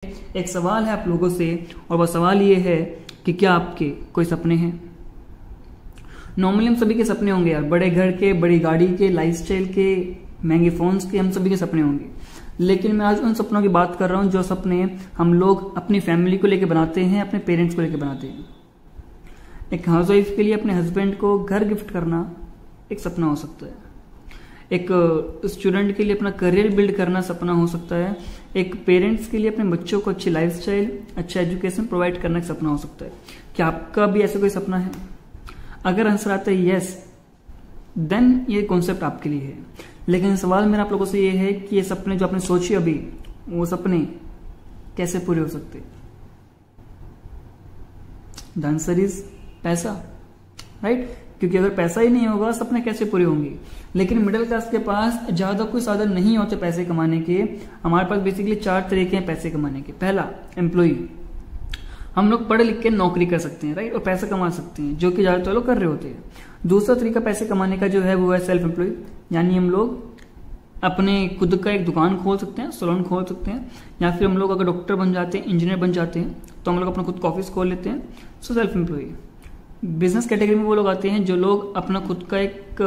एक सवाल है आप लोगों से, और वह सवाल ये है कि क्या आपके कोई सपने हैं। नॉर्मली हम सभी के सपने होंगे यार, बड़े घर के, बड़ी गाड़ी के, लाइफस्टाइल के, महंगे फोन्स के, हम सभी के सपने होंगे। लेकिन मैं आज उन सपनों की बात कर रहा हूं जो सपने हम लोग अपनी फैमिली को लेकर बनाते हैं, अपने पेरेंट्स को लेकर बनाते हैं। एक हाउसवाइफ के लिए अपने हस्बैंड को घर गिफ्ट करना एक सपना हो सकता है। एक स्टूडेंट के लिए अपना करियर बिल्ड करना सपना हो सकता है। एक पेरेंट्स के लिए अपने बच्चों को अच्छी लाइफस्टाइल, अच्छा एजुकेशन प्रोवाइड करना एक सपना हो सकता है। क्या आपका भी ऐसा कोई सपना है? अगर आंसर आता है यस, देन ये कॉन्सेप्ट आपके लिए है। लेकिन सवाल मेरा आप लोगों से ये है कि ये सपने जो आपने सोचे अभी, वो सपने कैसे पूरे हो सकते? द आंसर इज पैसा, राइट? क्योंकि अगर पैसा ही नहीं होगा सपने कैसे पूरे होंगे। लेकिन मिडिल क्लास के पास ज्यादा कोई साधन नहीं होते पैसे कमाने के। हमारे पास बेसिकली 4 तरीके हैं पैसे कमाने के। पहला, एम्प्लॉय। हम लोग पढ़ लिख के नौकरी कर सकते हैं, राइट, और पैसा कमा सकते हैं, जो कि ज्यादातर लोग कर रहे होते हैं। दूसरा तरीका पैसे कमाने का जो है वो है सेल्फ एम्प्लॉय, यानी हम लोग अपने खुद का एक दुकान खोल सकते हैं, सैलून खोल सकते हैं, या फिर हम लोग अगर डॉक्टर बन जाते हैं, इंजीनियर बन जाते हैं, तो हम लोग अपना खुद का ऑफिस खोल लेते हैं। So self employ. Business category में वो लोग आते हैं जो लोग अपना खुद का एक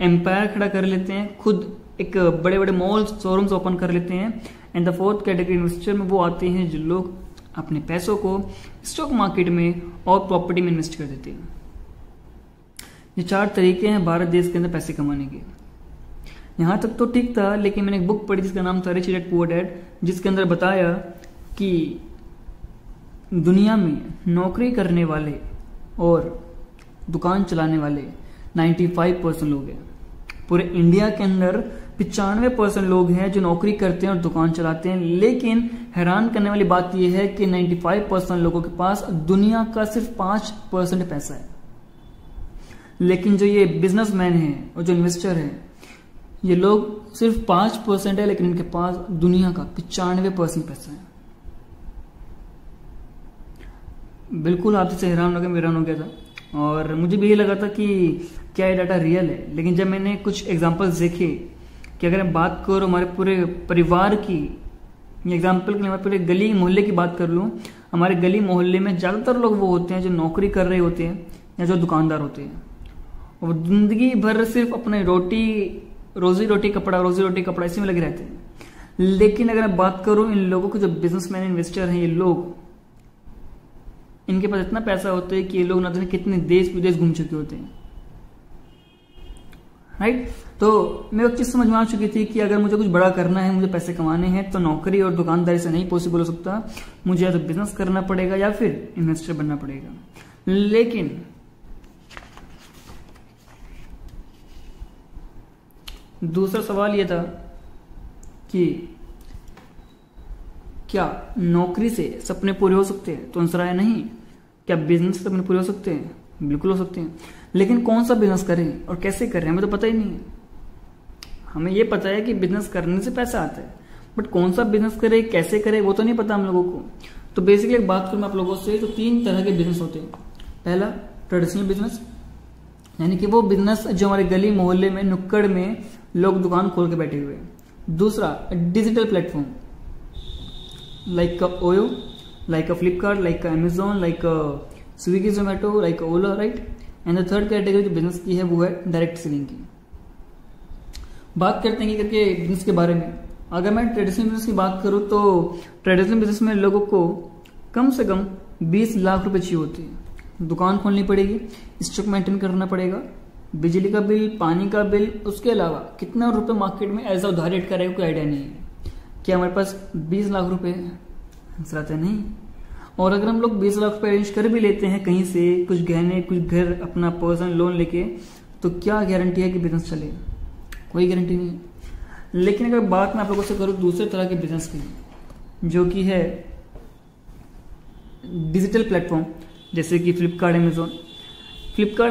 एम्पायर खड़ा कर लेते हैं, खुद एक बड़े बड़े मॉल्स, शोरूम्स ओपन कर लेते हैं। And the fourth category investor में वो आते हैं जो लोग अपने पैसों को स्टॉक मार्केट में और प्रॉपर्टी में इन्वेस्ट कर देते हैं। ये 4 तरीके हैं भारत देश के अंदर पैसे कमाने के। यहां तक तो ठीक था, लेकिन मैंने एक बुक पढ़ी जिसका नाम था रिच डैड पुअर डैड, जिसके अंदर बताया कि दुनिया में नौकरी करने वाले और दुकान चलाने वाले 95% लोग हैं। पूरे इंडिया के अंदर 95% लोग हैं जो नौकरी करते हैं और दुकान चलाते हैं। लेकिन हैरान करने वाली बात यह है कि 95% लोगों के पास दुनिया का सिर्फ 5% पैसा है। लेकिन जो ये बिजनेसमैन है और जो इन्वेस्टर है, ये लोग सिर्फ 5% है, लेकिन इनके पास दुनिया का 95% पैसा है। बिल्कुल आप जैसे हैरान हो गए, मैं हैरान हो गया था, और मुझे भी ये लगा था कि क्या ये डाटा रियल है। लेकिन जब मैंने कुछ एग्जांपल्स देखे कि अगर मैं बात करूँ हमारे पूरे परिवार की, एग्जांपल के लिए हमारे पूरे गली मोहल्ले की बात कर लूँ, हमारे गली मोहल्ले में ज्यादातर लोग वो होते हैं जो नौकरी कर रहे होते हैं या जो दुकानदार होते हैं, और जिंदगी भर सिर्फ अपने रोजी रोटी कपड़ा इसी में लगे रहते हैं। लेकिन अगर मैं बात करूं इन लोगों के जो बिजनेसमैन इन्वेस्टर हैं, ये लोग, इनके पास इतना पैसा होता है कि ये लोग ना जाने कितने देश विदेश घूम चुके होते हैं, राइट? तो मैं एक चीज समझ में आ चुकी थी कि अगर मुझे कुछ बड़ा करना है, मुझे पैसे कमाने हैं, तो नौकरी और दुकानदारी से नहीं पॉसिबल हो सकता। मुझे या तो बिजनेस करना पड़ेगा या फिर इन्वेस्टर बनना पड़ेगा। लेकिन दूसरा सवाल यह था कि क्या नौकरी से सपने पूरे हो सकते हैं? तो आंसर आया नहीं। क्या बिजनेस से सपने पूरे हो सकते हैं? बिल्कुल हो सकते हैं। लेकिन कौन सा बिजनेस करें और कैसे करें, हमें तो पता ही नहीं है। हमें ये पता है कि बिजनेस करने से पैसा आता है, बट कौन सा बिजनेस करे, कैसे करे, वो तो नहीं पता हम लोगों को। तो बेसिकली एक बात करूं मैं आप लोगों से, तो 3 तरह के बिजनेस होते हैं। पहला, ट्रेडिशनल बिजनेस, यानी कि वो बिजनेस जो हमारे गली मोहल्ले में, नुक्कड़ में लोग दुकान खोल के बैठे हुए हैं। दूसरा, digital platform like OYO, like Flipkart, like Amazon, like Swiggy, Zomato, like Ola, right? And the third category जो बिजनेस की है वो है डायरेक्ट सेलिंग की। बात करते हैं करके बिजनेस के बारे में। अगर मैं ट्रेडिशनल बिजनेस की बात करूं तो ट्रेडिशनल बिजनेस में लोगों को कम से कम 20 लाख रुपए चाहिए होते हैं। दुकान खोलनी पड़ेगी, स्टॉक मेंटेन करना पड़ेगा, बिजली का बिल, पानी का बिल, उसके अलावा कितना रुपए मार्केट में ऐसा उधारी रेट करेगा कोई आइडिया नहीं है। क्या हमारे पास 20 लाख रुपए है? आंसर आता है नहीं। और अगर हम लोग 20 लाख रुपए अरेंज कर भी लेते हैं कहीं से, कुछ गहने, कुछ घर, अपना पर्सनल लोन लेके, तो क्या गारंटी है कि बिजनेस चले? कोई गारंटी नहीं है। लेकिन अगर बात मैं आप लोगों से करूं दूसरे तरह के बिजनेस की, जो कि है डिजिटल प्लेटफॉर्म, जैसे कि फ्लिपकार्ट,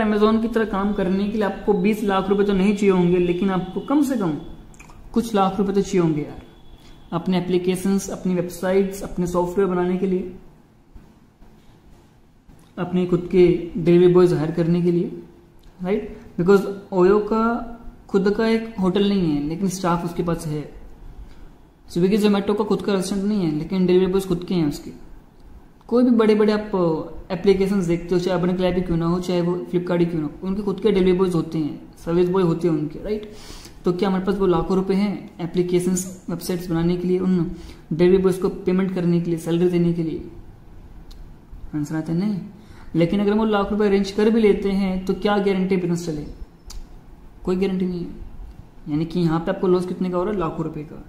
अमेजोन की तरह काम करने के लिए आपको 20 लाख रुपए तो नहीं चाहिए होंगे, लेकिन आपको कम से कम कुछ लाख रुपए तो चाहिए होंगे यार, अपने एप्लीकेशंस, अपनी वेबसाइट्स, अपने सॉफ्टवेयर बनाने के लिए, अपने खुद के डिलीवरी बॉयज हायर करने के लिए, राइट? बिकॉज ओयो का खुद का एक होटल नहीं है, लेकिन स्टाफ उसके पास है। स्विगी जोमेटो का खुद का रेस्टोरेंट नहीं है, लेकिन डिलीवरी बॉयज खुद के हैं उसके। कोई भी बड़े बड़े आप एप्लीकेशंस देखते हो, चाहे अपने क्लैप ही क्यों ना हो, चाहे वो फ्लिपकार्ट ही क्यों ना हो, उनके खुद के डिलीवरी बॉयज होते हैं, सर्विस बॉय होते हैं उनके, राइट। तो क्या हमारे पास वो लाखों रुपए हैं एप्लीकेशंस वेबसाइट्स बनाने के लिए, उन डिलीवरी बॉयज को पेमेंट करने के लिए, सैलरी देने के लिए? आंसर आता है नहीं। लेकिन अगर वो लाख रुपए अरेंज कर भी लेते हैं तो क्या गारंटी बिजनेस चले? कोई गारंटी नहीं है। यानी कि यहाँ पे आपको लॉस कितने का हो रहा है? लाखों रुपए का।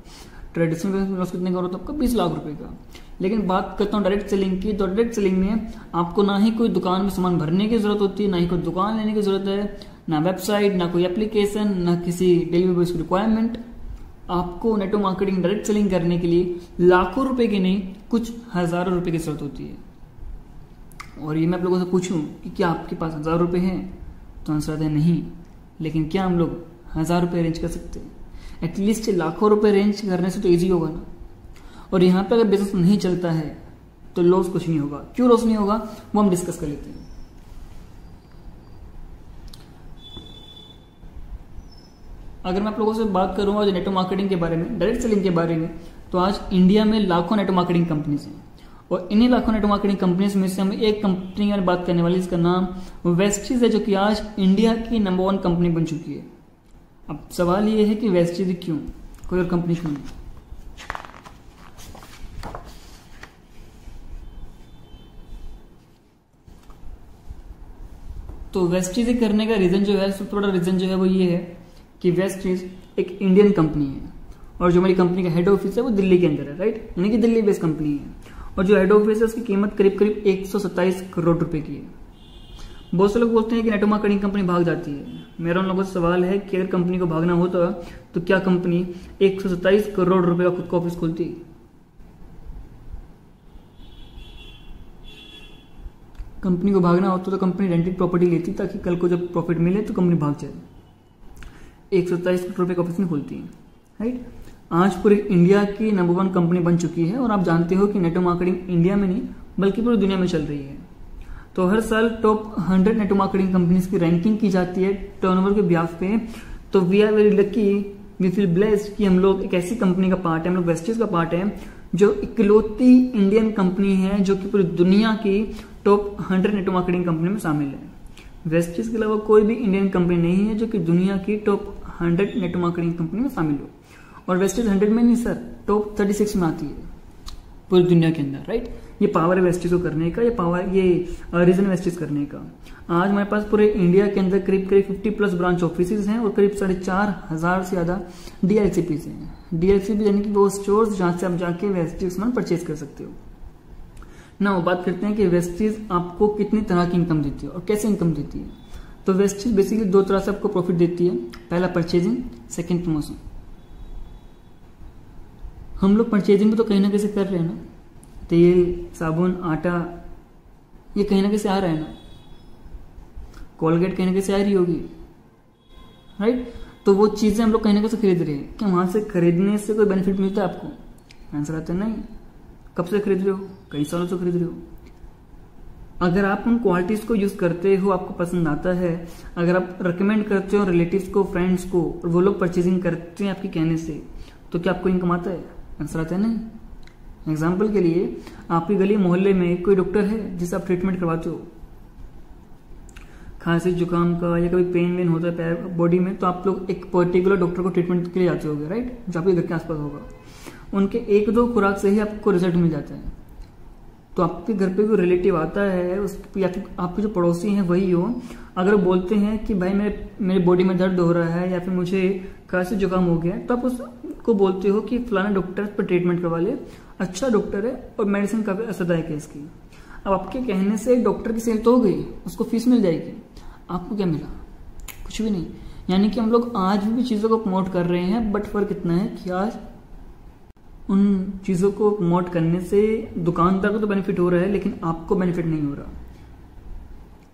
ट्रेडिशनल बिजनेस में लॉस कितने का हो रहा है? तो आपका 20 लाख रुपए का। लेकिन बात करता हूँ डायरेक्ट सेलिंग की, तो डायरेक्ट सेलिंग में आपको ना ही कोई दुकान में सामान भरने की जरूरत होती है, ना ही कोई दुकान लेने की जरूरत है, ना वेबसाइट, ना कोई एप्लीकेशन, ना किसी डिलीवरी बॉय की रिक्वायरमेंट। आपको नेटवर्क मार्केटिंग डायरेक्ट सेलिंग करने के लिए लाखों रुपए की नहीं, कुछ हजारों रुपए की जरूरत होती है। और ये मैं आप लोगों से पूछूं कि क्या आपके पास 1000 रुपए हैं? तो आंसर आता है नहीं। लेकिन क्या हम लोग 1000 रुपए अरेंज कर सकते हैं? एटलीस्ट लाखों रुपए अरेंज करने से तो ईजी होगा ना। और यहाँ पे अगर बिजनेस नहीं चलता है तो लॉस कुछ नहीं होगा। क्यों लॉस नहीं होगा वो हम डिस्कस कर लेते हैं। अगर मैं आप लोगों से बात करूंगा आज नेटवर्क मार्केटिंग के बारे में, डायरेक्ट सेलिंग के बारे में, तो आज इंडिया में लाखों नेटवर्क मार्केटिंग कंपनीज हैं। और इन्हीं लाखों नेटवर्क मार्केटिंग कंपनीज में से हम एक कंपनी की बात करने वाली, इसका नाम वेस्टीज है, जो कि आज इंडिया की नंबर 1 कंपनी बन चुकी है। अब सवाल ये है कि वेस्टीज क्यों, कोई और कंपनी क्यों नहीं? तो वेस्टीज करने का रीजन जो है, सबसे बड़ा रीजन जो है वो ये है कि वेस्टीज एक इंडियन कंपनी है और जो हमारी कंपनी का हेड ऑफिस है वो दिल्ली के अंदर है, राइट। यानी कि दिल्ली बेस्ड कंपनी है और जो हेड ऑफिस है उसकी कीमत करीब करीब 127 करोड़ रुपए की है। बहुत से लोग बोलते हैं कि नेटवर्क मार्केटिंग कंपनी भाग जाती है। मेरा उन लोगों से सवाल है कि अगर कंपनी को भागना होता तो क्या कंपनी 127 करोड़ रुपए का खुद का ऑफिस खोलती? कंपनी को भागना होता तो कंपनी रेंटेड प्रॉपर्टी लेती ताकि कल को जब प्रॉफिट मिले तो कंपनी भाग जाए। 127 करोड़ रुपए का ऑफिस नहीं खोलती है, राइट। आज पूरी इंडिया की नंबर 1 कंपनी बन चुकी है और आप जानते हो कि नेटवर्क मार्केटिंग इंडिया में नहीं बल्कि पूरी दुनिया में चल रही है। तो हर साल टॉप 100 नेटवर्क मार्केटिंग कंपनीज की रैंकिंग की जाती है टर्नओवर के ब्याज पे। तो we are very lucky, we feel blessed कि हम लोग एक ऐसी कंपनी का पार्ट है, हम लोग वेस्टीज का पार्ट है, जो इकलौती इंडियन कंपनी है जो कि पूरी दुनिया की टॉप 100 नेटवर्क मार्केटिंग कंपनी में शामिल है। वेस्टीज के अलावा कोई भी इंडियन कंपनी नहीं है जो कि दुनिया की टॉप 100 नेटवर्क मार्केटिंग कंपनी में शामिल हो। और वेस्टीज 100 में नहीं सर, टॉप 36 में आती है पूरी दुनिया के अंदर, राइट। ये पावर है वेस्टीज को करने का, ये रीजन वेस्टीज करने का। आज हमारे पास पूरे इंडिया के अंदर करीब करीब 50+ ब्रांच ऑफिस हैं और करीब 4,500 से ज्यादा डीएलसीपीज हैं। डीएलसीपी यानी कि वो स्टोर्स जहां से आप जाके वेस्टीज सामान परचेज कर सकते हो ना। वो बात करते हैं कि वेस्टीज आपको कितनी तरह की इनकम देती है और कैसे इनकम देती है। तो वेस्टीज बेसिकली 2 तरह से आपको प्रॉफिट देती है। पहला परचेजिंग, सेकेंड प्रमोशन। हम लोग परचेजिंग में तो कहीं ना कहीं कर रहे हैं ना, तेल, साबुन, आटा, ये कहीं ना कहीं आ रहा है ना। कोलगेट कहीं ना कहीं आ रही होगी, राइट। तो वो चीजें हम लोग कहीं ना कहीं खरीद रहे हैं। क्या वहां से खरीदने से कोई बेनिफिट मिलता है आपको? आंसर आता है नहीं। कब से खरीद रहे हो? कई सालों से खरीद रहे हो। अगर आप उन क्वालिटीज को यूज करते हो, आपको पसंद आता है, अगर आप रिकमेंड करते हो रिलेटिव्स को, फ्रेंड्स को, और वो लोग परचेजिंग करते हैं आपके कहने से, तो क्या आपको इनकम आता है? आंसर आता है नहीं। एग्जाम्पल के लिए, आपकी गली मोहल्ले में कोई डॉक्टर है जिससे आप ट्रीटमेंट करवाते हो खांसी जुकाम का, या कभी पेन वेन होता है पैर बॉडी में, तो आप लोग एक पर्टिकुलर डॉक्टर को ट्रीटमेंट के लिए जाते होगे, राइट, जो आपके घर के आसपास होगा। उनके 1-2 खुराक से ही आपको रिजल्ट मिल जाता है। तो आपके घर पे कोई रिलेटिव आता है, या फिर आपके जो पड़ोसी हैं वही हो, अगर बोलते हैं कि भाई मेरे बॉडी में दर्द हो रहा है या फिर मुझे खांसी जुकाम हो गया, तो आप उसको बोलते हो कि फलाना डॉक्टर पर ट्रीटमेंट करवा ले, अच्छा डॉक्टर है और मेडिसिन काफी असरदायक है इसकी। अब आपके कहने से डॉक्टर की सेल तो हो गई, उसको फीस मिल जाएगी, आपको क्या मिला? कुछ भी नहीं। यानी कि हम लोग आज भी चीजों को प्रमोट कर रहे हैं, बट फर्क इतना है कि आज उन चीजों को प्रमोट करने से दुकानदार को तो बेनिफिट हो रहा है, लेकिन आपको बेनिफिट नहीं हो रहा।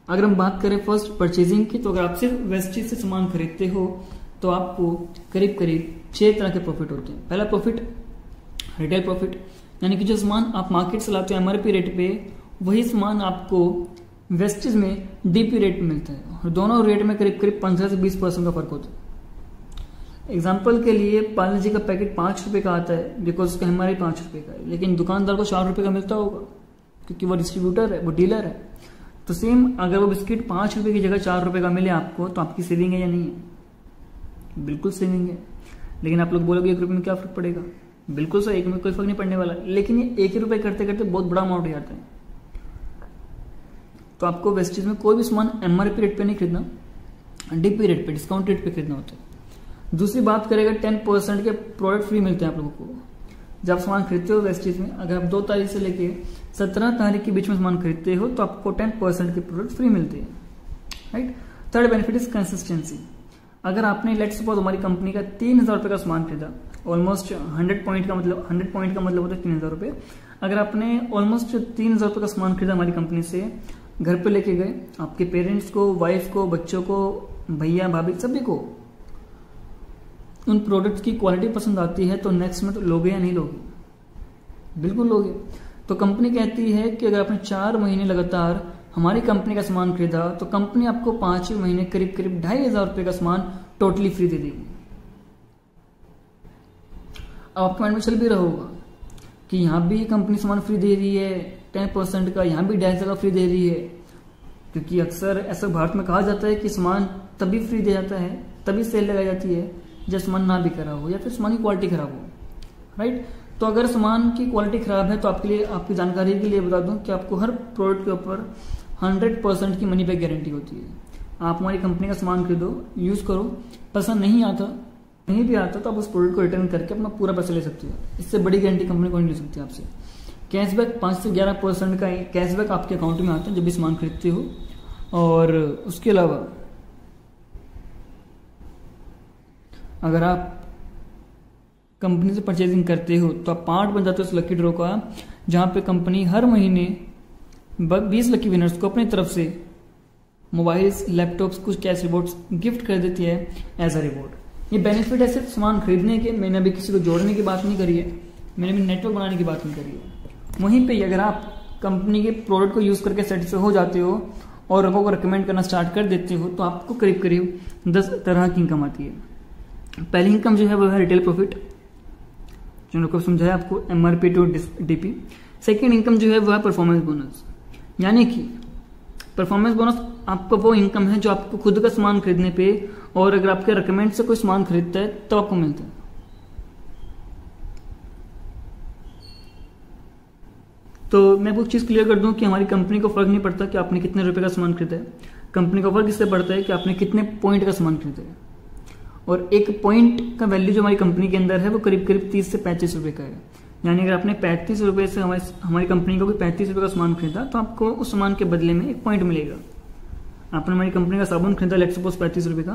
अगर हम बात करें फर्स्ट परचेजिंग की, तो अगर आप सिर्फ वेस्टीज से सामान खरीदते हो तो आपको करीब करीब 6 तरह के प्रॉफिट होते हैं। पहला प्रॉफिट रिटेल प्रॉफिट, यानी कि जो सामान आप मार्केट से लाते हो एमआरपी रेट पे, वही सामान आपको वेस्टीज में डीपी रेट में मिलता है और दोनों रेट में करीब करीब 15 से 20% का फर्क होता है। एग्जाम्पल के लिए पार्ले जी का पैकेट 5 रुपए का आता है बिकॉज उसका MRP 5 रुपए का है, लेकिन दुकानदार को 4 रुपए का मिलता होगा क्योंकि वो डिस्ट्रीब्यूटर है, वो डीलर है। तो सेम अगर वो बिस्किट 5 रुपए की जगह 4 रुपए का मिले आपको, तो आपकी सेविंग है या नहीं है? बिल्कुल सेविंग है। लेकिन आप लोग बोलोगे 1 रुपए में क्या फर्क पड़ेगा? बिल्कुल सही, 1 में कोई फर्क नहीं पड़ने वाला, लेकिन ये 1 ही रुपए करते करते बहुत बड़ा अमाउंट हो जाता है। तो आपको वेस्टेज में कोई भी सामान MRP रेट पे नहीं खरीदना, DP रेट पे, डिस्काउंट रेट पे खरीदना होता है। दूसरी बात करेगा 10% के प्रोडक्ट फ्री मिलते हैं आप लोगों को जब सामान खरीदते हो वेस्टेज में। अगर आप 2 तारीख से लेके 17 तारीख के बीच में सामान खरीदते हो तो आपको 10% के प्रोडक्ट फ्री मिलते हैं, right. Third benefit is consistency. अगर आपने लेट्स सपोज हमारी कंपनी का 3000 रुपए का सामान खरीदा, ऑलमोस्ट 100 पॉइंट का मतलब होता है 3000 रुपए। अगर आपने ऑलमोस्ट 3000 रुपए का सामान खरीदा हमारी कंपनी से, घर पे लेके गए, आपके पेरेंट्स को, वाइफ को, बच्चों को, भैया भाभी सभी को उन प्रोडक्ट की क्वालिटी पसंद आती है, तो नेक्स्ट में तो लोगे या नहीं लोगे? बिल्कुल लोगे। तो कंपनी कहती है कि अगर आपने 4 महीने लगातार हमारी कंपनी का सामान खरीदा तो कंपनी आपको 5 महीने करीब 2500 रुपए का सामान टोटली फ्री दे देगी। अब आपके माइंड में चल भी रहा होगा कि यहां भी कंपनी सामान फ्री दे रही है 10% का, यहां भी 250 का फ्री दे रही है, क्योंकि अक्सर ऐसा भारत में कहा जाता है कि सामान तभी फ्री दिया जाता है, तभी सेल लगाई जाती है जब सामान ना भी खराब हो या फिर सामान की क्वालिटी खराब हो, राइट। तो अगर सामान की क्वालिटी खराब है तो आपके लिए, आपकी जानकारी के लिए बता दूं कि आपको हर प्रोडक्ट के ऊपर 100% की मनी बैक गारंटी होती है। आप हमारी कंपनी का सामान खरीदो, यूज करो, पसंद नहीं भी आता तो आप उस प्रोडक्ट को रिटर्न करके अपना पूरा पैसा ले सकते हो। इससे बड़ी गारंटी कंपनी को नहीं ले सकती आपसे। कैशबैक 5 से 11% का कैशबैक आपके अकाउंट में आता है जब भी सामान खरीदते हो। और उसके अलावा अगर आप कंपनी से परचेजिंग करते हो तो आप पार्ट बन जाते हो उस लकी ड्रॉ का, जहां पे कंपनी हर महीने 20 लकी विनर्स को अपनी तरफ से मोबाइल्स, लैपटॉप्स, कुछ कैश रिवॉर्ड्स गिफ्ट कर देती है एज अ रिवॉर्ड। ये बेनिफिट है सिर्फ सामान खरीदने के, मैंने अभी किसी को जोड़ने की बात नहीं करी है, मैंने भी नेटवर्क बनाने की बात नहीं करी है। वहीं पे अगर आप कंपनी के प्रोडक्ट को यूज करके सेटिस्फाई हो जाते हो और लोगों को रिकमेंड करना स्टार्ट कर देते हो तो आपको करीब करीब 10 तरह की इनकम आती है। पहली इनकम जो है वो है रिटेल प्रॉफिट, जो मैंने समझाया आपको, MRP to DP। Second income जो है वो है परफॉर्मेंस बोनस, यानी कि परफॉर्मेंस बोनस आपका वो इनकम है जो आपको खुद का सामान खरीदने पे और अगर आपके रिकमेंड से कोई सामान खरीदता है तो आपको मिलता है। तो मैं वो चीज क्लियर कर दूं कि हमारी कंपनी को फर्क नहीं पड़ता कि आपने कितने रुपए का सामान खरीदा है, कंपनी को फर्क इससे पड़ता है कि आपने कितने पॉइंट का सामान खरीदा है। और एक पॉइंट का वैल्यू जो हमारी कंपनी के अंदर है वो करीब करीब 30 से 35 रुपए का है। यानी अगर आपने 35 रुपए से हमारी कंपनी को कोई 35 रुपए का सामान खरीदा तो आपको उस सामान के बदले में 1 पॉइंट मिलेगा। आपने हमारी कंपनी का साबुन खरीदा लेट्स सपोज 35 रुपए का,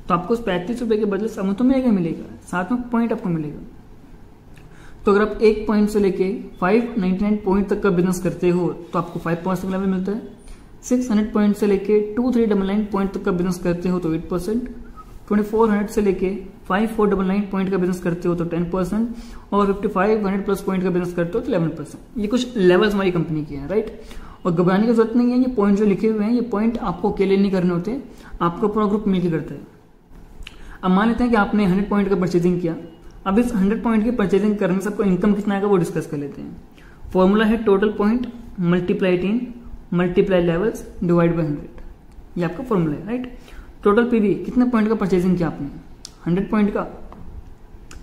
तो आपको उस 35 रुपए के बदले साबुन तो मिलेगा, साथ में पॉइंट आपको मिलेगा। तो अगर आप 1 पॉइंट से लेके 599 पॉइंट तक का बिजनेस करते हो तो आपको 5 पॉइंट का लेवल मिलता है। 600 पॉइंट से लेके 2399 पॉइंट तक का बिजनेस करते हो तो 8%, 2400 से लेके 5499 पॉइंट का बिजनेस करते हो तो 10%, और 5500 प्लस पॉइंट का बिजनेस करते हो तो 11%। ये कुछ लेवल्स हमारी कंपनी के हैं, राइट। और घबराने की जरूरत नहीं है, ये पॉइंट जो लिखे हुए हैं ये पॉइंट आपको अकेले नहीं करने होते, आपको पूरा ग्रुप मिलकर करता है। अब मान लेते हैं कि आपने 100 पॉइंट का परचेजिंग किया, अब इस 100 पॉइंट की परचेजिंग करने से आपको इनकम कितना आएगा वो डिस्कस कर लेते हैं। फॉर्मूला है total point multiply 10 multiply levels divide by 100, ये आपका फॉर्मूला है, राइट। टोटल पीवी कितने पॉइंट का परचेजिंग किया आपने, 100 पॉइंट का,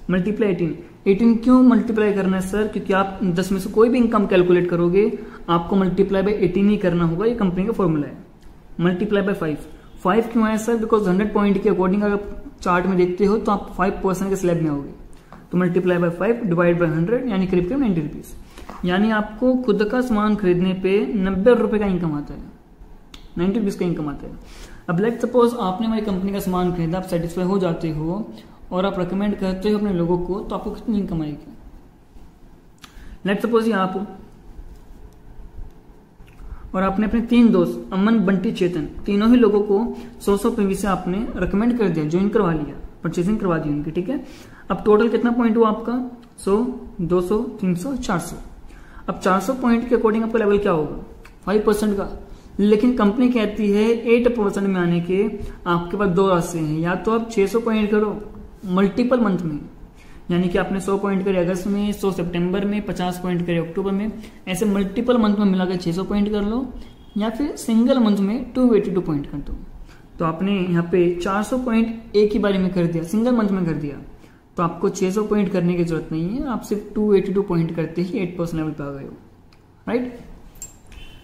मल्टीप्लाई 18 क्यों मल्टीप्लाई करना है सर? क्योंकि आप 10 में से कोई भी इनकम कैलकुलेट करोगे आपको मल्टीप्लाई बाय 18 ही करना होगा, ये कंपनी का फॉर्मूला है। मल्टीप्लाई बाय 5 क्यों आया सर? बिकॉज 100 पॉइंट के अकॉर्डिंग अगर चार्ट में देखते हो तो आप 5% के स्लैब में आओगे, तो मल्टीप्लाई बाय 5 डिवाइड बाय 100 यानी करीब करीब 90 रुपीज। यानी आपको खुद का सामान खरीदने पे 90 रुपए का इनकम आता है, 90 रुपीज का इनकम आता है। अब लेट सपोज आपने हमारी कंपनी का सामान खरीदा, आप सेटिस्फाई हो जाते हो और आप रिकमेंड करते हो अपने लोगों को, तो आपको कितनी इनकम आएगी? लेट सपोज ये आप हो और आपने अपने 3 दोस्त अमन, बंटी, चेतन, तीनों ही लोगों को 100 पीवी से आपने रिकमेंड कर दिया, ज्वाइन करवा लिया, परचेजिंग करवा दी उनकी, ठीक है। अब टोटल कितना पॉइंट हुआ आपका? 100, 200, 300, 400। अब 400 पॉइंट के अकॉर्डिंग आपका लेवल क्या होगा? 5% का। लेकिन कंपनी कहती है 8% में आने के आपके पास 2 रास्ते हैं, या तो आप 600 पॉइंट करो मल्टीपल मंथ में, यानी कि आपने 100 पॉइंट करे अगस्त में, 100 सितंबर में, 50 पॉइंट करे अक्टूबर में, ऐसे मल्टीपल मंथ में मिलाकर 600 पॉइंट कर लो, या फिर सिंगल मंथ में 282 पॉइंट कर दो। तो आपने यहाँ पे 400 पॉइंट एक ही बारी में कर दिया, सिंगल मंथ में कर दिया, तो आपको 600 पॉइंट करने की जरूरत नहीं है, आप सिर्फ 282 पॉइंट करते ही 8% लेवल पे आ गए हो, राइट।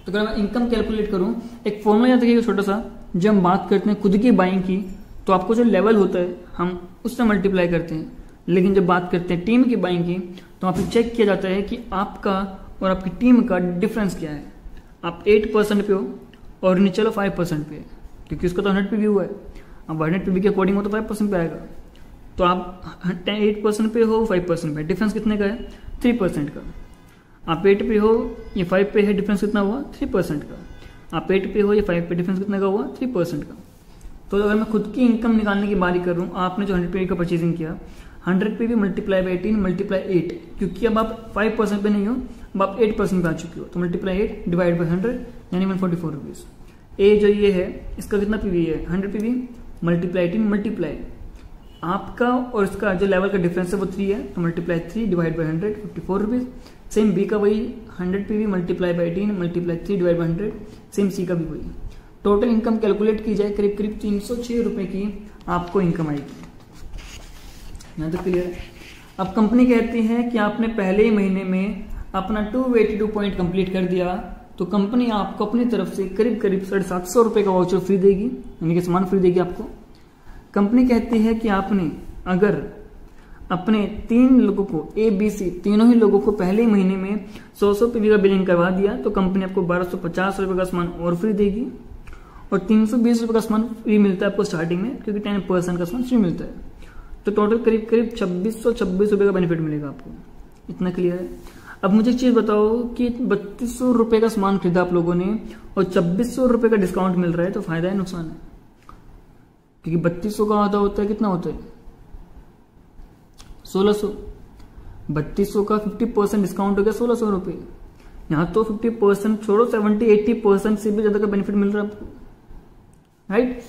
तो अगर मैं इनकम कैलकुलेट करूं, एक फॉर्मूला याद रखिएगा छोटा सा, जब हम बात करते हैं खुद की बाइंग की, तो आपको जो लेवल होता है हम उससे मल्टीप्लाई करते हैं, लेकिन जब बात करते हैं टीम की बाइंग की, तो वहाँ पे चेक किया जाता है कि आपका और आपकी टीम का डिफरेंस क्या है। आप 8% पे हो और नीचे लो 5% पे, क्योंकि उसका तो 100 PV हुआ है, अब 100 PV के अकॉर्डिंग हो तो 5% पे आएगा। तो आप 8% पे हो, 5% पे, डिफरेंस कितने का है? 3% का। आप 8 पे हो, ये 5 पे है, डिफरेंस कितना हुआ? 3% का। आप 8 पे हो, ये 5 पे, डिफरेंस कितने का हुआ? 3% का। तो अगर मैं खुद की इनकम निकालने की बारी कर रहा हूँ, आपने जो 100 PV का परचेजिंग किया, 100 PV मल्टीप्लाई बाई 18 मल्टीप्लाई 8, क्योंकि अब आप 5% पे नहीं हो, अब आप 8% पे आ चुके हो, तो मल्टीप्लाई 8 डिवाइड बाई 100 यानी 144 रुपीज। ए जो ये है इसका कितना PV है? 100 PV मल्टीप्लाई 18 मल्टीप्लाई आपका और इसका जो लेवल का डिफरेंस है वो 3 है, तो multiply 3 divide by 100 54 rupees. Same B का वही 100 PV multiply by 18 multiply 3 divide by 100, same C का भी वही। टोटल इनकम कैलकुलेट की जाए करीब करीब 306 रुपए की आपको इनकम आएगी। यहाँ तक क्लियर है? अब कंपनी कहती है कि आपने पहले ही महीने में अपना 282 पॉइंट कंप्लीट कर दिया, तो कंपनी आपको अपनी तरफ से करीब करीब 750 रुपए का वाउचर फ्री देगी, यानी कि सामान फ्री देगी आपको। कंपनी कहती है कि आपने अगर अपने 3 लोगों को ABC तीनों ही लोगों को पहले ही महीने में 100 PV का बिलिंग करवा दिया, तो कंपनी आपको 1250 रुपए का सामान और फ्री देगी, और 320 रुपए का सामान फ्री मिलता है आपको स्टार्टिंग में, क्योंकि 10% का सामान फ्री मिलता है। तो टोटल करीब करीब 2626 रुपए का बेनिफिट मिलेगा आपको। इतना क्लियर है? अब मुझे एक चीज बताओ कि 3200 रुपए का सामान खरीदा आप लोगों ने और 2600 रुपए का डिस्काउंट मिल रहा है, तो फायदा है नुकसान है? क्योंकि 3200 का आधा होता है, कितना होता है? 1600। 3200 का 50% डिस्काउंट हो गया 1600 रुपए। यहाँ तो 50% छोड़ो, 70-80% से भी ज्यादा का बेनिफिट मिल रहा है आपको, राइट।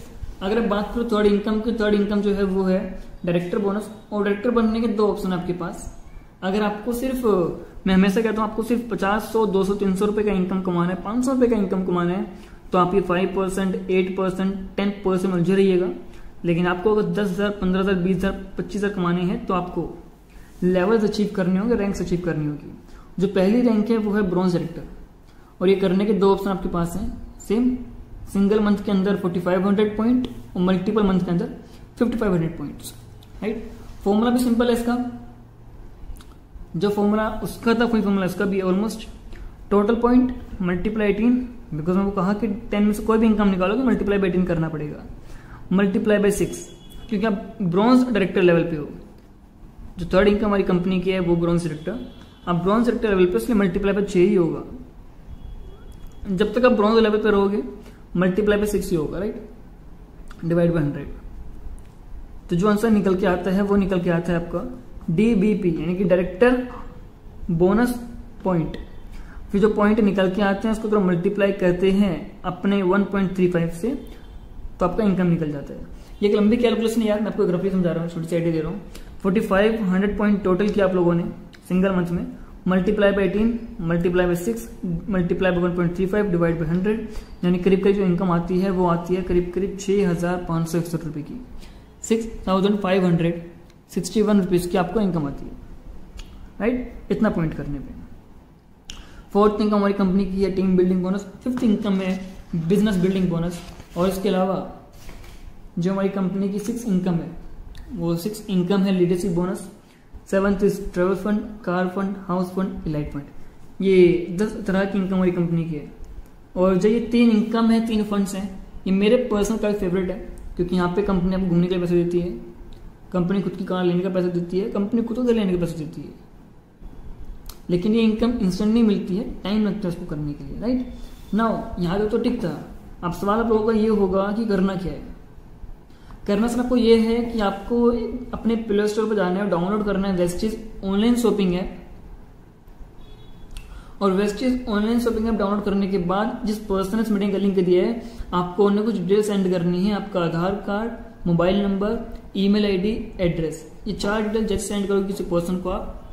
अगर आप बात करो थर्ड इनकम की, थर्ड इनकम जो है वो है डायरेक्टर बोनस, और डायरेक्टर बनने के 2 ऑप्शन है आपके पास। अगर आपको सिर्फ, मैं हमेशा कहता हूँ, आपको सिर्फ 50, 100, 200, 300 रुपए का इनकम कमाना है, 500 रुपए का इनकम कमाना है, तो आप ये 5%, 8%, 10% उलझे रहिएगा। लेकिन आपको अगर 10,000, 15,000, 20,000, 25,000 कमाने हैं, तो आपको लेवल्स अचीव करने होंगे, रैंक्स अचीव करनी होगी। जो पहली रैंक है वो है ब्रॉन्ज डायरेक्टर, और ये करने के 2 ऑप्शन आपके पास हैं। सेम सिंगल मंथ के अंदर 4500 पॉइंट और मल्टीपल मंथ के अंदर 5500 पॉइंट्स, राइट। फॉर्मूला भी सिंपल है इसका, जो फॉर्मूला उसका था वही फॉर्मूला इसका भी है almost. Total point multiply 18, because मैंने कहा कि 10 में से कोई भी इनकम निकालो तो मल्टीप्लाई बाई 18 करना पड़ेगा, मल्टीप्लाई बाई 6, क्योंकि आप ब्रॉन्ज डायरेक्टर लेवल पे हो। जो थर्ड इनकम हमारी कंपनी की है वो ब्रॉन्ज डायरेक्टर, आप ब्रॉन्ज डायरेक्टर लेवल पे, इसलिए मल्टीप्लाई बाई 6 ही होगा। जब तक आप ब्रॉन्ज लेवल पे रहोगे मल्टीप्लाई बाई 6 ही होगा, राइट, डिवाइड बाई 100। तो जो आंसर निकल के आता है वो निकल के आता है आपका DBP, यानी कि डायरेक्टर बोनस पॉइंट। फिर जो पॉइंट निकल के आते हैं उसको तो मल्टीप्लाई करते हैं अपने 1.35 से, तो आपका इनकम निकल जाता है। ये एक लंबी कैलकुलेशन यार, मैं आपको ग्राफिक समझा रहा हूँ, छोटी सी आइडिया दे रहा हूँ। 4500 पॉइंट टोटल किया आप लोगों ने सिंगल मंथ में, multiply by 18 multiply by 6 multiply by 1.35 divide by 100, यानी करीब करीब जो इनकम आती है वो आती है करीब करीब 6561 रुपए की, 6561 रुपीज की आपको इनकम आती है, राइट, इतना पॉइंट करने पे। फोर्थ इनकम हमारी कंपनी की है team building bonus. Fifth income है बिजनेस बिल्डिंग बोनस, और इसके अलावा जो हमारी कंपनी की 6 इनकम है वो 6 इनकम है leadership bonus. 7th is travel fund, car fund, house fund, elite fund. ये 10 तरह की इनकम हमारी कंपनी की है। और जो ये 3 इनकम है, 3 फंड्स हैं, ये मेरे पर्सनल का फेवरेट है, क्योंकि यहाँ पे कंपनी आपको घूमने के लिए पैसे देती है, कंपनी खुद की कार लेने का पैसा देती है, कंपनी खुद उधर लेने का पैसा देती है। लेकिन ये इनकम इंस्टेंट नहीं मिलती है, टाइम लगता है उसको करने के लिए, राइट। नाउ यहाँ पे तो ठीक था। अब सवाल आप लोगों का ये होगा कि करना क्या है। करना सिर्फ आपको ये है कि आपको अपने प्ले स्टोर पर जाना है, डाउनलोड करना है वेस्टीज ऑनलाइन शॉपिंग ऐप, और Vestige online shopping app download करने के बाद जिस पर्सन ने मीटिंग का लिंक दिया है, आपको उन्हें कुछ डिटेल सेंड करनी है, आपका Aadhaar card, mobile number, email ID, address, ये 4 डिटेल जैसे सेंड करोगे किसी पर्सन को आप,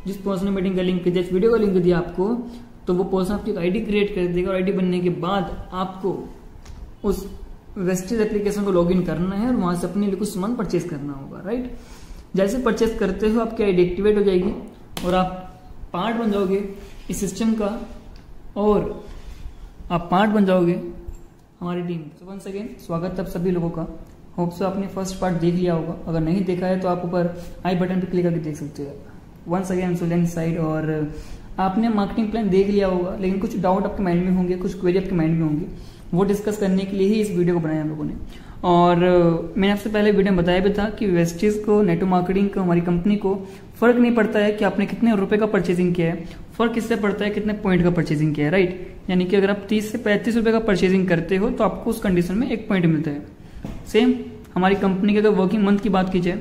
जिस पर्सन ने मीटिंग का लिंक दिया, वीडियो का लिंक दिया आपको, तो वो पर्सन आपकी आईडी क्रिएट कर देगा और आईडी बनने के बाद आपको उस वेस्टेज एप्लीकेशन को लॉगिन करना है और वहां से अपने लिए कुछ सामान परचेज करना होगा, राइट। जैसे परचेज करते हो आपकी आईडी एक्टिवेट हो जाएगी और आप पार्ट बन जाओगे इस सिस्टम का और आप पार्ट बन जाओगे हमारी टीम। तो वंस अगेन स्वागत है आप सभी लोगों का। होप सो आपने फर्स्ट पार्ट देख लिया होगा, अगर नहीं देखा है तो आप ऊपर आई बटन पर क्लिक करके देख सकते हो। वंस अगेन सुलेन साइड, और आपने मार्केटिंग प्लान देख लिया होगा, लेकिन कुछ डाउट आपके माइंड में होंगे, कुछ क्वेरी आपके माइंड में होंगी, वो डिस्कस करने के लिए ही इस वीडियो को बनाया हम लोगों ने। और मैंने आपसे पहले वीडियो में बताया भी था कि वेस्टेज को, नेटो मार्केटिंग को, हमारी कंपनी को फर्क नहीं पड़ता है कि आपने कितने रुपए का परचेजिंग किया है, फर्क इससे पड़ता है कितने पॉइंट का परचेजिंग किया है, राइट। यानी कि अगर आप 30 से 35 रुपए का परचेजिंग करते हो तो आपको उस कंडीशन में 1 पॉइंट मिलता है। सेम हमारी कंपनी के अगर वर्किंग मंथ की बात की जाए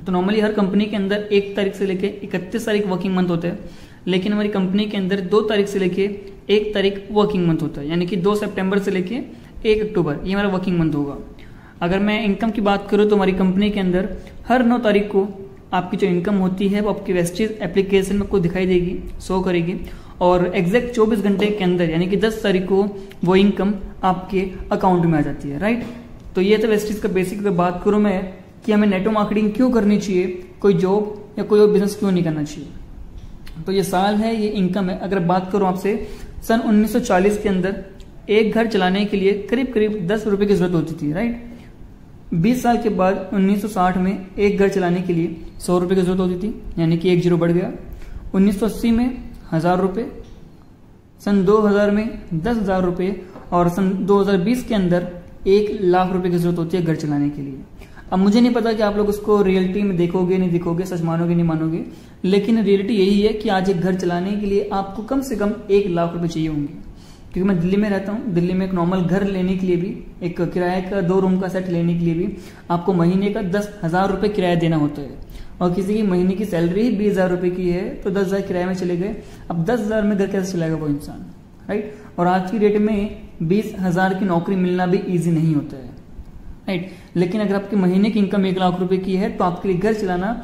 तो नॉर्मली हर कंपनी के अंदर 1 तारीख से लेके 31 तारीख वर्किंग मंथ होता है, लेकिन हमारी कंपनी के अंदर 2 तारीख से लेके 1 तारीख वर्किंग मंथ होता है, यानी कि 2 सितंबर से लेके 1 अक्टूबर ये हमारा वर्किंग मंथ होगा। अगर मैं इनकम की बात करूं तो हमारी कंपनी के अंदर हर 9 तारीख को आपकी जो इनकम होती है वो आपकी वेस्टेज एप्लीकेशन में आपको दिखाई देगी, शो करेगी, और एग्जैक्ट 24 घंटे के अंदर यानी कि 10 तारीख को वो इनकम आपके अकाउंट में आ जाती है, राइट। तो ये तो वेस्टेज का बेसिक अगर बात करूं मैं कि हमें नेटो मार्केटिंग क्यों करनी चाहिए, कोई जॉब या कोई और बिजनेस क्यों नहीं करना चाहिए, तो ये साल है, ये इनकम है। अगर बात करूं आपसे सन 1940 के अंदर एक घर चलाने के लिए करीब करीब 10 रुपए की जरूरत होती थी, राइट। 20 साल के बाद 1960 में एक घर चलाने के लिए 100 रुपए की जरूरत होती थी, यानी कि 1 जीरो बढ़ गया। 1980 में 1000 रुपए, सन 2000 में 10,000 रुपए, और सन 2020 के अंदर 1 लाख रुपए की जरूरत होती है घर चलाने के लिए। अब मुझे नहीं पता कि आप लोग उसको रियलिटी में देखोगे नहीं देखोगे, सच मानोगे नहीं मानोगे, लेकिन रियलिटी यही है कि आज एक घर चलाने के लिए आपको कम से कम 1 लाख रुपए चाहिए होंगे। क्योंकि मैं दिल्ली में रहता हूँ, दिल्ली में एक नॉर्मल घर लेने के लिए भी, एक किराए का 2 रूम का सेट लेने के लिए भी आपको महीने का 10,000 रुपए किराया देना होता है, और किसी की महीने की सैलरी 20,000 रुपए की है तो 10,000 किराए में चले गए। अब 10,000 में घर कैसे चलाएगा वो इंसान, राइट। और आज की डेट में 20,000 की नौकरी मिलना भी ईजी नहीं होता है, राइट। लेकिन अगर आपके महीने की इनकम 1 लाख रुपए की है तो आपके लिए घर चलाना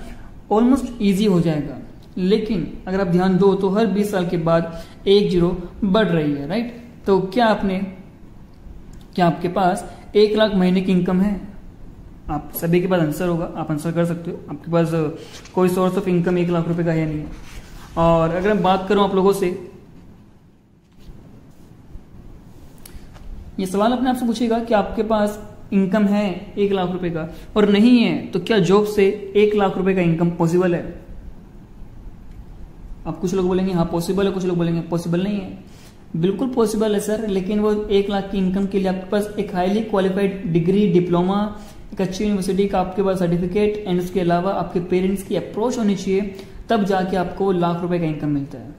ऑलमोस्ट ईजी हो जाएगा। लेकिन अगर आप ध्यान दो तो हर 20 साल के बाद 1 जीरो बढ़ रही है, राइट। तो क्या आपके पास 1 लाख महीने की इनकम है? आप सभी के पास आंसर होगा, आप आंसर कर सकते हो। आपके पास कोई सोर्स ऑफ इनकम 1 लाख रुपए का है नहीं है। और अगर मैं बात करूं आप लोगों से, ये सवाल अपने आप से पूछेगा कि आपके पास इनकम है 1 लाख रुपए का और नहीं है तो क्या जॉब से 1 लाख रुपए का इनकम पॉसिबल है? अब कुछ लोग बोलेंगे हाँ पॉसिबल है, कुछ लोग बोलेंगे पॉसिबल नहीं है। बिल्कुल पॉसिबल है सर, लेकिन वो 1 लाख की इनकम के लिए आपके पास एक हाईली क्वालिफाइड डिग्री, डिप्लोमा, एक अच्छी यूनिवर्सिटी का आपके पास सर्टिफिकेट, एंड उसके अलावा आपके पेरेंट्स की अप्रोच होनी चाहिए, तब जाके आपको 1 लाख रुपए का इनकम मिलता है।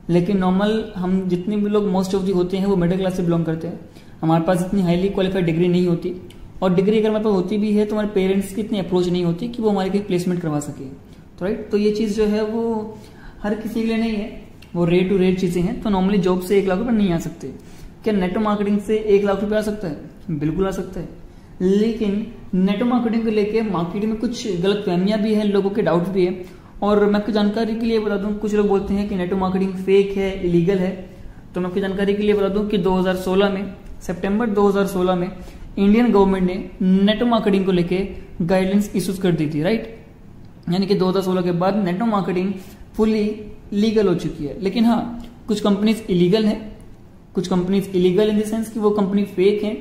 लेकिन नॉर्मल हम जितने भी लोग मोस्ट ऑफ दी होते हैं वो मिडिल क्लास से बिलोंग करते हैं, हमारे पास इतनी हाईली क्वालिफाइड डिग्री नहीं होती, और डिग्री अगर हमारे पास होती भी है तो हमारे पेरेंट्स की इतनी अप्रोच नहीं होती कि वो हमारे लिए प्लेसमेंट करवा सके, तो राइट। तो ये चीज जो है वो हर किसी के लिए नहीं है, वो रेट टू रेट चीजें हैं। तो नॉर्मली जॉब से 1 लाख रुपए नहीं आ सकते। क्या नेटो मार्केटिंग से 1 लाख रुपए आ सकता है? बिल्कुल आ सकता है, लेकिन नेटो मार्केटिंग को लेके मार्केट में कुछ गलत फहमियां भी है, लोगों के डाउट भी है। और मैं आपको जानकारी के लिए बता दूं, कुछ लोग बोलते हैं कि नेटो मार्केटिंग फेक है, इलीगल है। तो मैं आपकी जानकारी के लिए बता दूं कि 2016 में, सितंबर 2016 में इंडियन गवर्नमेंट ने नेटो मार्केटिंग को लेके गाइडलाइंस इश्यूज कर दी थी, राइट। यानी कि 2016 के बाद नेटो मार्केटिंग फुली लीगल हो चुकी है। लेकिन हाँ, कुछ कंपनीज इलीगल हैं, कुछ companies illegal in the sense कि वो कंपनी फेक है,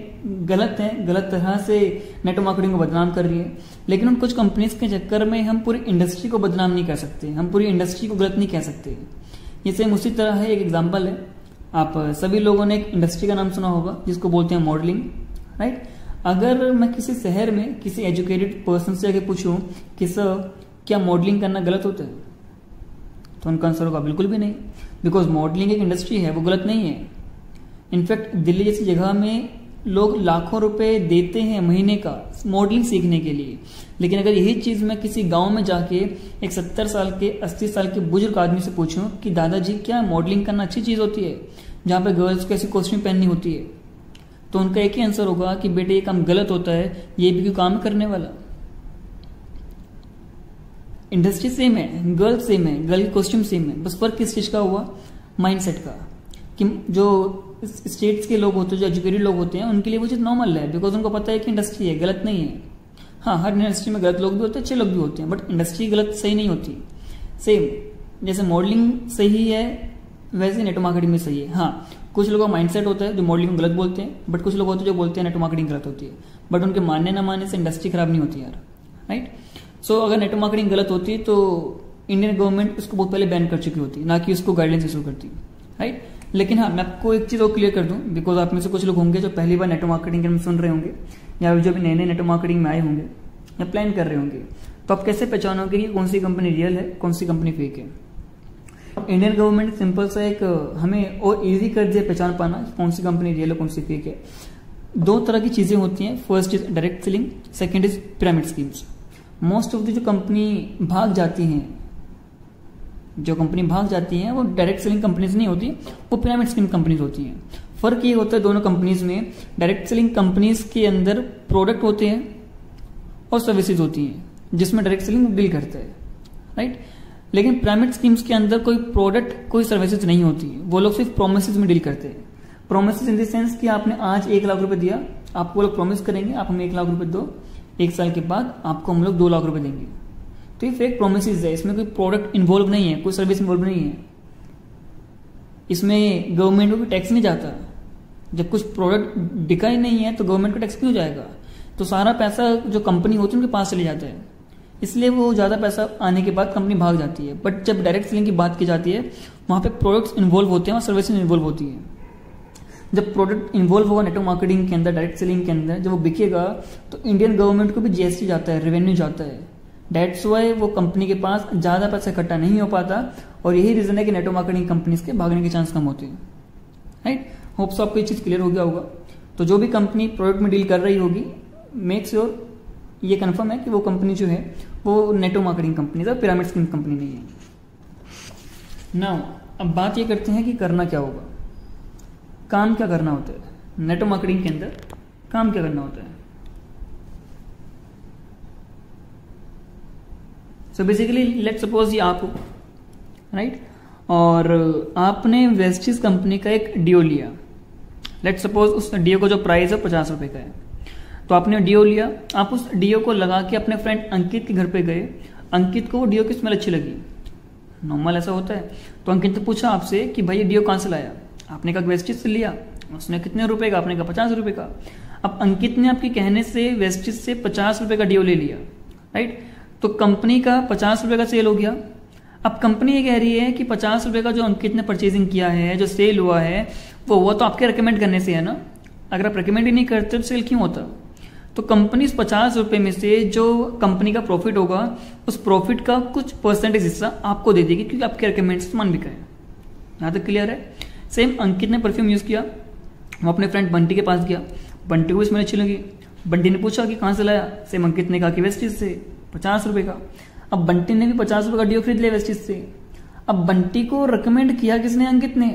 गलत है, गलत तरह से नेटो मार्केटिंग को बदनाम कर रही है। लेकिन उन कुछ कंपनीज के चक्कर में हम पूरी इंडस्ट्री को बदनाम नहीं कर सकते, हम पूरी इंडस्ट्री को गलत नहीं कह सकते। ये सेम उसी तरह है, एक एग्जाम्पल है, आप सभी लोगों ने एक इंडस्ट्री का नाम सुना होगा जिसको बोलते हैं मॉडलिंग, राइट। अगर मैं किसी शहर में किसी एजुकेटेड पर्सन से आके पूछूं कि सर क्या मॉडलिंग करना गलत होता है, तो उनका आंसर होगा बिल्कुल भी नहीं, बिकॉज मॉडलिंग एक इंडस्ट्री है, वो गलत नहीं है। इनफैक्ट दिल्ली जैसी जगह में लोग लाखों रुपए देते हैं महीने का मॉडलिंग सीखने के लिए। लेकिन अगर यही चीज मैं किसी गांव में जाके एक 70 साल के 80 साल के बुजुर्ग आदमी से पूछूं कि दादाजी क्या मॉडलिंग करना अच्छी चीज होती है, जहां पे गर्ल्स को ऐसी कॉस्ट्यूम पहननी होती है, तो उनका एक ही आंसर होगा कि बेटे ये काम गलत होता है, ये भी क्यों काम करने वाला। इंडस्ट्री सेम है, गर्ल सेम है, गर्ल की कॉस्ट्यूम सेम है, बस फर्क किस चीज का हुआ, माइंडसेट का। कि जो स्टेट्स के लोग होते हैं, जो एजुकेटेड लोग होते हैं, उनके लिए वो चीज नॉर्मल है, बिकॉज उनको पता है कि इंडस्ट्री है, गलत नहीं है। हाँ, हर इंडस्ट्री में गलत लोग भी होते हैं, अच्छे लोग भी होते हैं, बट इंडस्ट्री गलत सही नहीं होती। सेम जैसे मॉडलिंग सही है वैसे नेटवर्क मार्केटिंग में सही है। हाँ, कुछ लोगों का माइंडसेट होता है जो मॉडलिंग में गलत बोलते हैं, बट कुछ लोग होते हैं जो बोलते हैं नेटवर्क मार्केटिंग गलत होती है, बट उनके मानने ना मानने से इंडस्ट्री खराब नहीं होती यार, राइट। सो अगर नेटवर्क मार्केटिंग गलत होती तो इंडियन गवर्नमेंट उसको बहुत पहले बैन कर चुकी होती, ना कि उसको गाइडलाइंस इशू करती, राइट। लेकिन हाँ, मैं आपको एक चीज और क्लियर कर दूं, बिकॉज आप में से कुछ लोग होंगे जो पहली बार नेटवर्क मार्केटिंग के बारे में सुन रहे होंगे, या जो भी नए नए नेटवर्क मार्केटिंग में आए होंगे या प्लान कर रहे होंगे, तो आप कैसे पहचानोगे कि कौन सी कंपनी रियल है, कौन सी कंपनी फेक है। इंडियन गवर्नमेंट सिंपल सा एक हमें और इजी कर दिया पहचान पाना कौन सी कंपनी रियल है, कौन सी फेक है। दो तरह की चीजें होती हैं, first is direct selling, second is pyramid schemes. Most of the जो कंपनी भाग जाती हैं, वो डायरेक्ट सेलिंग कंपनीज नहीं होती, वो पिरामिड स्कीम कंपनीज होती हैं। फर्क ये होता है दोनों कंपनीज में, डायरेक्ट सेलिंग कंपनीज के अंदर प्रोडक्ट होते हैं और सर्विसेज होती हैं, जिसमें डायरेक्ट सेलिंग डील करता है, राइट। लेकिन पिरामिड स्कीम्स के अंदर कोई प्रोडक्ट, कोई सर्विसेज नहीं होती, वो लोग सिर्फ प्रोमिसेस में डील करते हैं। प्रोमिसेस इन द सेंस कि आपने आज 1 लाख रुपए दिया, आपको लोग प्रॉमिस करेंगे आप हमें 1 लाख रुपए दो, 1 साल के बाद आपको हम लोग 2 लाख रुपए देंगे। तो ये फेक प्रोमिसेस है, इसमें कोई प्रोडक्ट इन्वॉल्व नहीं है, कोई सर्विस इन्वॉल्व नहीं है, इसमें गवर्नमेंट को भी टैक्स नहीं जाता। जब कुछ प्रोडक्ट बिका ही नहीं है तो गवर्नमेंट को टैक्स क्यों जाएगा। तो सारा पैसा जो कंपनी होती है उनके पास चले जाता है, इसलिए वो ज्यादा पैसा आने के बाद कंपनी भाग जाती है। बट जब डायरेक्ट सेलिंग की बात की जाती है, वहां पे प्रोडक्ट्स इन्वॉल्व होते हैं और सर्विसेज इन्वॉल्व होती है। जब प्रोडक्ट इन्वॉल्व होगा नेटवर्क मार्केटिंग के अंदर, डायरेक्ट सेलिंग के अंदर, जब वो बिकेगा तो इंडियन गवर्नमेंट को भी जीएसटी जाता है, रेवेन्यू जाता है। डेट्स वाई वो कंपनी के पास ज्यादा पैसा इकट्ठा नहीं हो पाता, और यही रीजन है कि नेटवर्क मार्केटिंग कंपनीज के भागने के चांस कम होते हैं, राइट। होप्स आपको ये चीज क्लियर हो गया होगा। तो जो भी कंपनी प्रोडक्ट में डील कर रही होगी, मेक श्योर ये कंफर्म है कि वो कंपनी जो है वो नेटवर्क मार्केटिंग कंपनी है, पिरामिड स्कीम कंपनी नहीं है। नाउ अब बात ये करते हैं कि करना क्या होगा, काम क्या करना होता है नेटवर्क मार्केटिंग के अंदर, काम क्या करना होता है। सो बेसिकली लेट सपोज ये आप हो, राइट, और आपने वेस्टिज कंपनी का एक डीओ लिया। लेट सपोज उस डीओ का जो प्राइस है 50 रुपए का है, तो आपने डीओ लिया, आप उस डीओ को लगा के अपने फ्रेंड अंकित के घर पे गए। अंकित को वो डीओ की स्मेल अच्छी लगी, नॉर्मल ऐसा होता है। तो अंकित ने पूछा आपसे कि भाई ये डीओ कहां से लाया, आपने कहा वेस्टिज से लिया। उसने कितने रुपए का, आपने कहा 50 रुपए का। अब अंकित ने आपके कहने से वेस्टिज से 50 रुपए का डीओ ले लिया, राइट। तो कंपनी का 50 रुपए का सेल हो गया। अब कंपनी ये कह रही है कि 50 रुपए का जो अंकित ने परचेजिंग किया है, जो सेल हुआ है, वो तो आपके रिकमेंड करने से है ना। अगर आप रिकमेंड ही नहीं करते तो सेल क्यों होता। तो कंपनी इस 50 रुपए में से जो कंपनी का प्रॉफिट होगा, उस प्रॉफिट का कुछ परसेंटेज हिस्सा आपको दे देगी, क्योंकि आपके रिकमेंड से सामान बिका है। यहां तक क्लियर है। सेम अंकित ने परफ्यूम यूज किया, वो अपने फ्रेंड बंटी के पास गया, बंटी को इसमें अच्छी लगी। बंटी ने पूछा कि कहां से लाया, सेम अंकित ने कहा कि वेस्टिज से, 50 रुपए का। अब बंटी ने भी 50 रुपए का डीओ खरीद लिया वेस्टिज से। अब बंटी को रिकमेंड किया किसने, अंकित ने।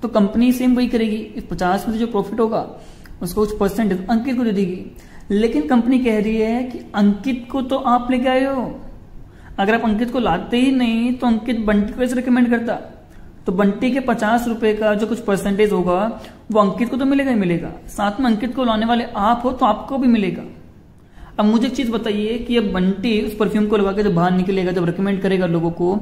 तो कंपनी सेम वही करेगी, इस 50 में से जो प्रॉफिट होगा उसको कुछ परसेंटेज अंकित को दे देगी। लेकिन कंपनी कह रही है कि अंकित को तो आप लेके आए हो, अगर आप अंकित को लाते ही नहीं तो अंकित बंटी को कैसे रिकमेंड करता। तो बंटी के 50 रुपए का जो कुछ परसेंटेज होगा वो अंकित को तो मिलेगा ही मिलेगा, साथ में अंकित को लाने वाले आप हो तो आपको भी मिलेगा। अब मुझे एक चीज बताइए कि अब बंटी उस परफ्यूम को लगा के जब बाहर निकलेगा, जब रिकमेंड करेगा लोगों को,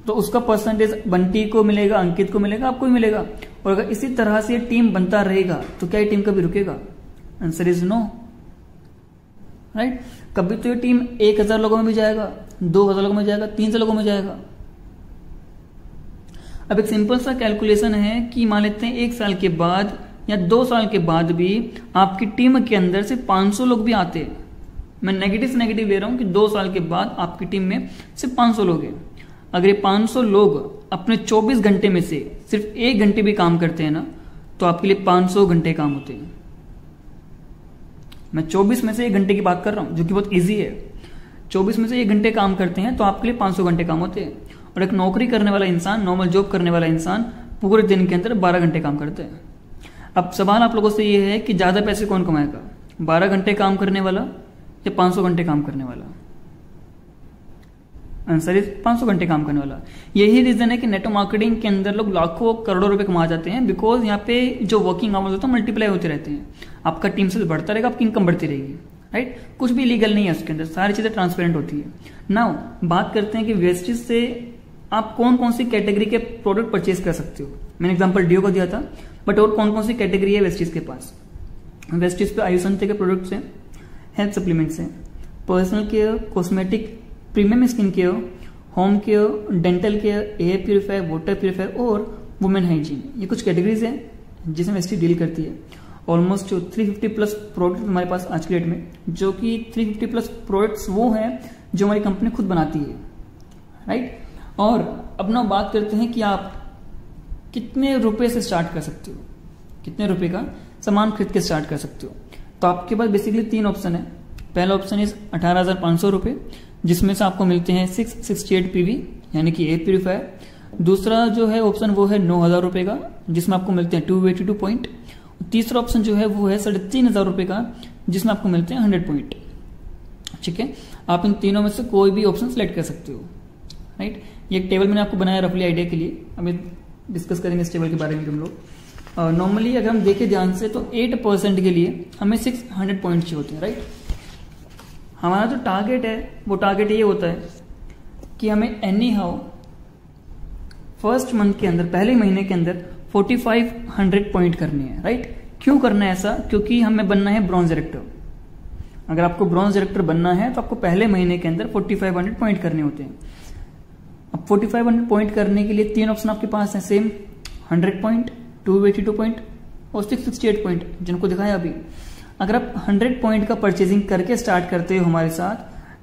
तो उसका परसेंटेज बंटी को मिलेगा, अंकित को मिलेगा, आपको भी मिलेगा। और अगर इसी तरह से टीम बनता रहेगा तो क्या ये टीम कभी रुकेगा? Answer is no, right. कभी तो ये टीम 1000 लोगों में भी जाएगा, 2000 लोगों में जाएगा, 300 लोगों में जाएगा। अब एक सिंपल सा कैलकुलेशन है कि मान लेते हैं 1 साल के बाद या 2 साल के बाद भी आपकी टीम के अंदर से 500 लोग भी आते हैं। मैं नेगेटिव से नेगेटिव ले रहा हूं कि 2 साल के बाद आपकी टीम में सिर्फ 500 लोग हैं। अगर ये 500 लोग अपने 24 घंटे में से सिर्फ 1 घंटे भी काम करते हैं ना, तो आपके लिए 500 घंटे काम होते हैं। मैं 24 में से 1 घंटे की बात कर रहा हूं, जो कि बहुत इजी है। 24 में से 1 घंटे काम करते हैं तो आपके लिए 500 घंटे काम होते हैं। और एक नौकरी करने वाला इंसान, नॉर्मल जॉब करने वाला इंसान पूरे दिन के अंदर 12 घंटे काम करते हैं। अब सवाल आप लोगों से ये है कि ज्यादा पैसे कौन कमाएगा, 12 घंटे काम करने वाला या 500 घंटे काम करने वाला? आंसर इज 500 घंटे काम करने वाला। यही रीजन है कि नेटवर्क मार्केटिंग के अंदर लोग लाखों करोड़ों रुपए कमा जाते हैं, बिकॉज यहाँ पे जो वर्किंग आवर्स होते हैं मल्टीप्लाई होते रहते हैं। आपका टीम से बढ़ता रहेगा, आपकी इनकम बढ़ती रहेगी, राइट। कुछ भी लीगल नहीं है उसके अंदर, सारी चीजें ट्रांसपेरेंट होती है। नाउ बात करते हैं कि वेस्टेज से आप कौन कौन सी कैटेगरी के प्रोडक्ट परचेज कर सकते हो। मैंने एग्जांपल डियो का दिया था, बट और कौन कौन सी कैटेगरी है वेस्टेज के पास? वेस्टेज पे आयुषंते के प्रोडक्ट्स हैं, हेल्थ सप्लीमेंट्स हैं, personal care, cosmetic, premium skin care, home care, dental care, air purifier, water purifier और वुमेन हाइजीन। ये कुछ कैटेगरीज हैं जिसमें वेस्टेज डील करती है। ऑलमोस्ट 350 प्लस प्रोडक्ट हमारे पास आज की डेट में, जो कि 350 प्लस प्रोडक्ट्स वो हैं जो हमारी कंपनी खुद बनाती है, राइट। और अब ना बात करते हैं कि आप कितने रुपए से स्टार्ट कर सकते हो, कितने रुपए का सामान खरीद के स्टार्ट कर सकते हो। तो आपके पास बेसिकली 3 ऑप्शन है। पहला ऑप्शन इज 18,500 रुपए, जिसमें से आपको मिलते हैं 668 पीवी यानी कि एयर प्यूरिफायर। दूसरा जो है ऑप्शन वो है 9,000 रुपए का, जिसमें आपको मिलते हैं 282 पॉइंट। तीसरा ऑप्शन जो है वो है 3,500 रुपए का, जिसमें आपको मिलते हैं 100 पॉइंट। ठीक है, आप इन तीनों में से कोई भी ऑप्शन सिलेक्ट कर सकते हो, राइट। ये एक टेबल मैंने आपको बनाया रफली आइडिया के लिए, अभी डिस्कस करेंगे इस टेबल के बारे में हम लोग। नॉर्मली अगर हम देखें ध्यान से तो 8% के लिए हमें 600 पॉइंट चाहिए होते हैं, राइट। हमारा जो टारगेट है वो टारगेट ये होता है कि हमें एनी हाउ फर्स्ट मंथ के अंदर, पहले महीने के अंदर 4500 पॉइंट करने हैं, राइट। क्यों करना है ऐसा? क्योंकि हमें बनना है ब्रॉन्ज डायरेक्टर। अगर आपको ब्रॉन्ज डायरेक्टर बनना है तो आपको पहले महीने के अंदर 4500 पॉइंट करने होते हैं। अब 4500 पॉइंट करने के लिए 3 ऑप्शन आपके पास है सेम, 100 पॉइंट, 282 पॉइंट और 668 पॉइंट, जिनको दिखाया अभी। अगर आप 100 पॉइंट का परचेजिंग करके स्टार्ट करते हो हमारे साथ,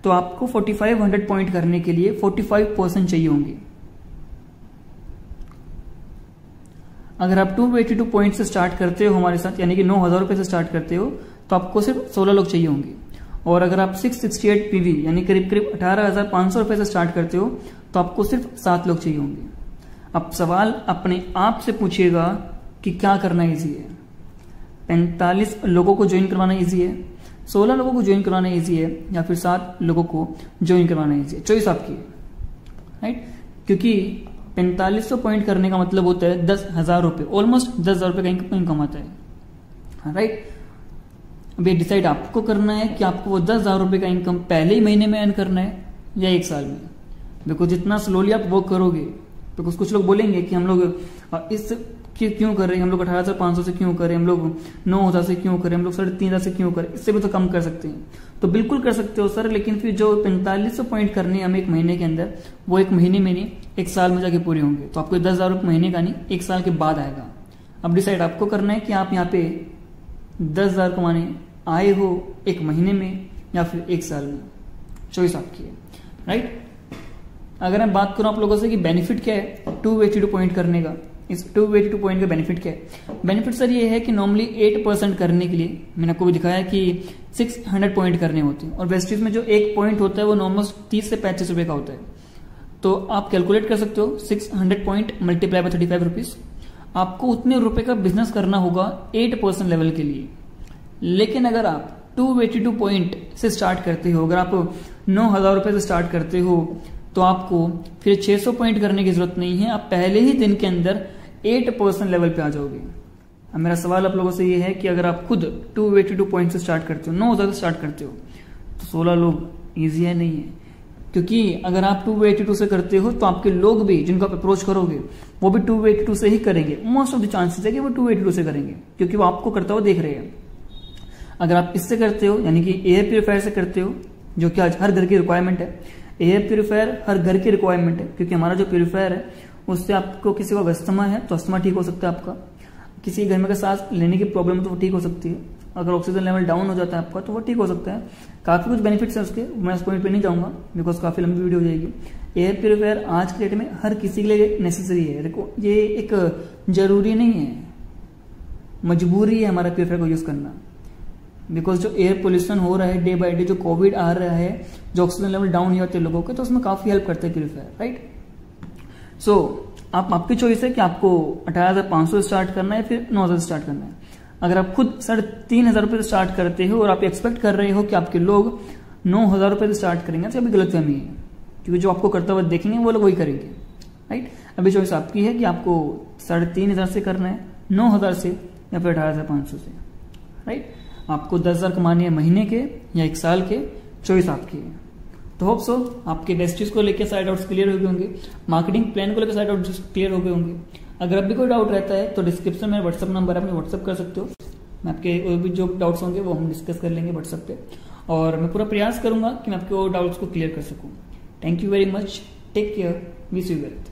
तो आपको 4500 पॉइंट करने के लिए 45% चाहिए होंगे। अगर आप 282 पॉइंट से स्टार्ट करते हो हमारे साथ, यानी कि 9,000 रुपए से स्टार्ट करते हो, तो आपको सिर्फ 16 लोग चाहिए होंगे। और अगर आप 668 पीवी यानी करीब करीब 18,500 रुपए से स्टार्ट करते हो, तो आपको सिर्फ 7 लोग चाहिए होंगे। अब सवाल अपने आप से पूछिएगा कि क्या करना ईजी है? 45 लोगों को ज्वाइन करवाना ईजी है, 16 लोगों को ज्वाइन करवाना ईजी है, या फिर 7 लोगों को ज्वाइन करवाना ईजी है? चॉइस आपकी है, राइट। क्योंकि 4500 पॉइंट करने का मतलब होता है 10,000 रुपए, ऑलमोस्ट 10,000 रुपए का इनकम कमाता है, राइट। अब ये डिसाइड आपको करना है कि आपको वो 10,000 रुपए का इनकम पहले ही महीने में अर्न करना है या 1 साल में। बिकॉज जितना स्लोली आप वर्क करोगे, बिकॉज कुछ लोग बोलेंगे कि हम लोग इस क्यों कर रहे हैं, हम लोग 18,500 से क्यों करें, हम लोग 9,000 से क्यों करें, हम लोग 3,500 से क्यों करें, इससे भी तो कम कर सकते हैं। तो बिल्कुल कर सकते हो सर, लेकिन फिर जो 4500 पॉइंट करने हैं हमें 1 महीने के अंदर, वो 1 महीने में नहीं 1 साल में जाके पूरे होंगे। तो आपको 10,000 रुपये महीने का नहीं 1 साल के बाद आएगा। अब डिसाइड आपको करना है कि आप यहाँ पे 10,000 कमाने आए हो 1 महीने में या फिर 1 साल में, चॉइस आपकी है, राइट। अगर मैं बात करूं आप लोगों से कि बेनिफिट क्या है 282 पॉइंट करने का, इस 282 पॉइंट का बेनिफिट क्या है? बेनिफिट सर ये है कि नॉर्मली 8% करने के लिए मैंने आपको भी दिखाया कि 600 पॉइंट करने होते हैं, और वेस्टेज में जो 1 पॉइंट होता है वो नॉर्मल 30 से 35 रुपए का होता है। तो आप कैलकुलेट कर सकते हो 600 पॉइंट मल्टीप्लाई बाय 35 रुपीज, आपको उतने रुपए का बिजनेस करना होगा 8% लेवल के लिए। लेकिन अगर आप 282 पॉइंट से स्टार्ट करते हो, अगर आप 9,000 रुपए से स्टार्ट करते हो, तो आपको फिर 600 पॉइंट करने की जरूरत नहीं है, आप पहले ही दिन के अंदर 8% लेवल पे आ जाओगे। अब मेरा सवाल आप लोगों से ये है कि अगर आप खुद 282 पॉइंट से स्टार्ट करते हो, 9,000 से स्टार्ट करते हो, तो 16 लोग ईजी है नहीं है? क्योंकि अगर आप 282 से करते हो तो आपके लोग भी जिनको आप अप्रोच करोगे वो भी 282 से ही करेंगे। मोस्ट ऑफ द चांसेस है कि वो 282 से करेंगे, क्योंकि वो आपको करता हुआ देख रहे हैं। अगर आप इससे करते हो, यानी कि एयर प्यूरिफायर से करते हो, जो कि आज हर घर की रिक्वायरमेंट है, एयर प्यूरिफायर हर घर की रिक्वायरमेंट है, क्योंकि हमारा जो प्यूरिफायर है उससे आपको किसी को अस्थमा है तो अस्थमा ठीक हो सकता है आपका, किसी घर में का सांस लेने की प्रॉब्लम है तो वो ठीक हो सकती है, अगर ऑक्सीजन लेवल डाउन हो जाता है आपका तो वो ठीक हो सकता है। काफी कुछ बेनिफिट्स है उसके, मैं उस पॉइंट पे नहीं जाऊंगा बिकॉज काफी लंबी वीडियो हो जाएगी। एयर प्यूरिफायर आज के डेट में हर किसी के लिए नेसेसरी है, ये एक जरूरी नहीं है, मजबूरी है हमारा प्यूरिफायर को यूज करना। बिकॉज जो एयर पोल्यूशन हो रहा है डे बाय डे, जो कोविड आ रहा है, जो ऑक्सीजन लेवल डाउन हो जाते हैं लोगों के, तो उसमें काफी हेल्प करता है प्यूरिफायर, राइट। सो आपकी चॉइस है कि आपको 18,500 स्टार्ट करना है फिर 9,000 स्टार्ट करना है। अगर आप खुद 3,500 रुपये से स्टार्ट करते हो और आप एक्सपेक्ट कर रहे हो कि आपके लोग 9,000 रुपये से स्टार्ट करेंगे, तो अभी गलतफहमी है, क्योंकि जो आपको करता हुआ देखेंगे वो लोग वही करेंगे, राइट। अभी चॉइस आपकी है कि आपको 3,500 से करना है, 9,000 से, या फिर 18,500 से, राइट। आपको 10,000 कमाने हैं महीने के या 1 साल के, चॉइस आपकी है। तो होप सो आपके बेस्टीज को लेकर सारे डाउट्स क्लियर हो गए होंगे, मार्केटिंग प्लान को लेकर सारे डाउट्स क्लियर हो गए होंगे। अगर अब भी कोई डाउट रहता है तो डिस्क्रिप्शन में व्हाट्सअप नंबर है, अपने व्हाट्सअप कर सकते हो। मैं आपके और भी जो डाउट्स होंगे वो हम डिस्कस कर लेंगे व्हाट्सअप पे, और मैं पूरा प्रयास करूंगा कि मैं आपके डाउट्स को क्लियर कर सकूं। Thank you very much, take care, wish you wealth.